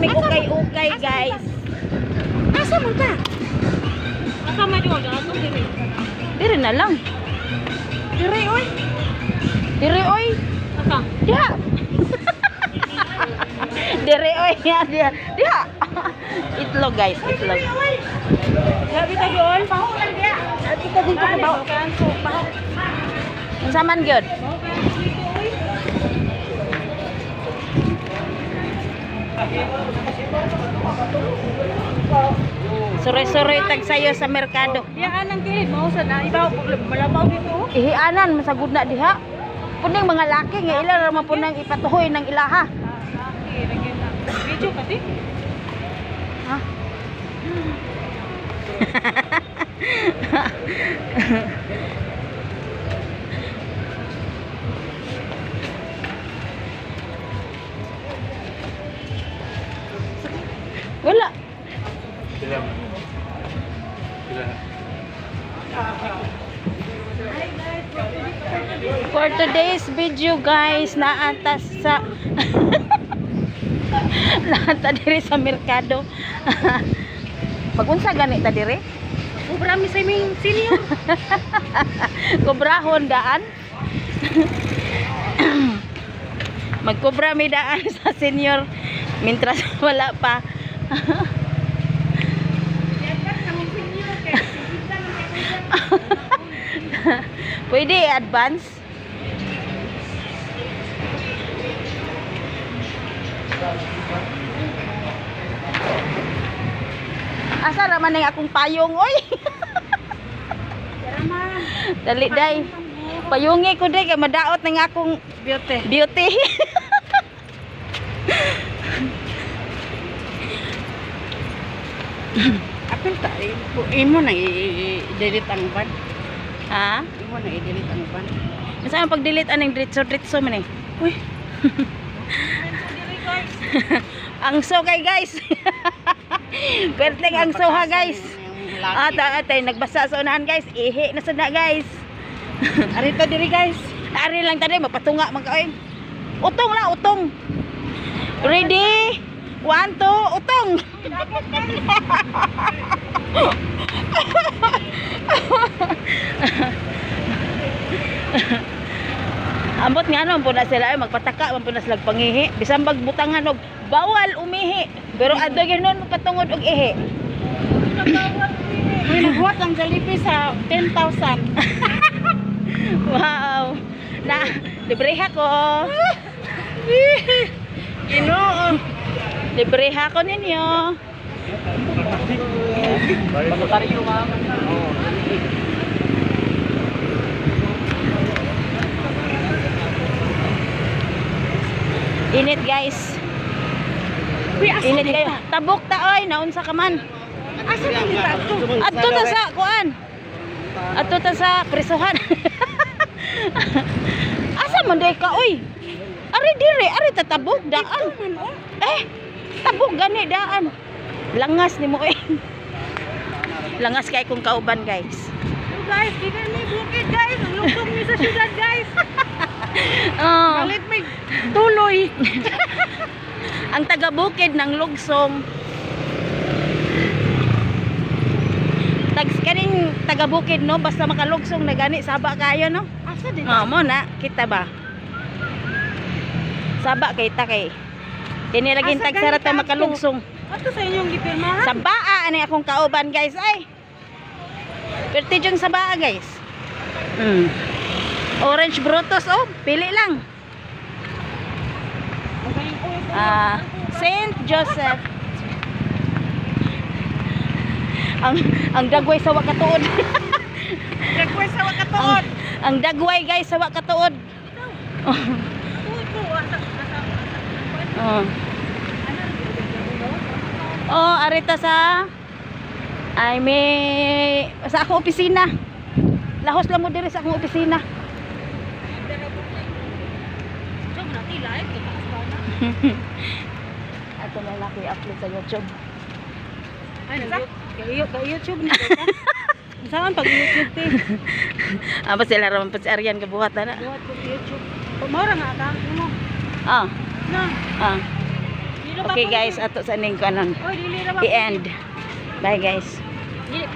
may ukay-ukay, guys. Asa mo ta? Asa man yung gato dire? Dire na lang. Dire oy. Dire oy. Asa? Diha. Dire oy. Diha. Diha. Itlog, guys. Itlog. Grabe ta gyud. Pahulan dia. Ito dito ka ba? Ang saman gyud. Sore-sore tag sayo sa merkado. Biyaan ang kilid mo sa na ibaw malabaw dito. Ihianan masagud na diha. Puning mga laki nga ila ra man punang ipatuhoy ng ilaha. Video pati. Ha? Wala. For today's video, guys, naatas sa naata diri sa merkado. Pag-unsa gani ta diri? Ubra mi sa imong senior. Kubrahon daan. Magkubra mi daan sa senior mintras wala pa. Pwede advance. Asa raman ning akong payong oy. Dali day. Payungi ko day kay madaot ning akong beauty. Apil ta imo na i-delete ang ban. Ha? Imo na i-delete ang ban. Masa pag delete aning diretso man eh. Uy. Ang so kay guys. Perteng ang so ha guys. Atay nagbasa sa unahan guys. Ihi na sad na guys. Arito diri guys. Ari lang tadi mapatunga man kaoy. Utong la utong. Ready? 1 2 utong. Ambot nga no, puna sila ay magpataka, man puna sila pangihi. Bisan magbutangan og bawal umihi. Pero adto gyud patungod og ihi. Uy, naghuwat ang Jollibee sa 10,000. Wow. Na libreha ko. Ginoo. Libreha ko ninyo. Bataryo ma'am. Init guys. Init kayo. Tabok ta oy, naunsa ka man. Asa man dito ato? Adto ta sa kuan. Adto ta sa presohan. Asa man day ka oy? Ari dire, ari tatabok daan. Tabok gani daan. Langas ni mo oy. Langas kay kung kauban guys. Guys, dito ni bukid guys. Ang lungsong ni sa syudad guys. Oh. Balit may tuloy. Ang taga-bukid ng lugsong. Kaning taga-bukid no, basta makalugsong na gani saba kayo no. Asa din? Mo na, kita ba? Saba kay ta kay. Kini laging Asa tagsara ta gani ka makalugsong. Ato sa inyong gipirmahan? Sabaa ani akong kauban guys ay. Perti jung sabaa guys. Orange Brutus oh, pili lang. Saint Joseph. Ang dagway sa wakatuod. Dagway sa wakatuod. Ang dagway guys sa wakatuod. Oh, arita sa ay may sa akong opisina. Lahos lang mo diri sa akong opisina. Ato na lang i-upload sa YouTube. Ay, ka-YouTube na ka? Saan pag YouTube te? Apa sila raman pa si Arian kabuhat na na? Buhat ko YouTube. Pumara nga account mo. Ah, Na. ah. Okay guys, ato sa ning kanon. Oy, dili ra ba? I-end. Bye guys. Dili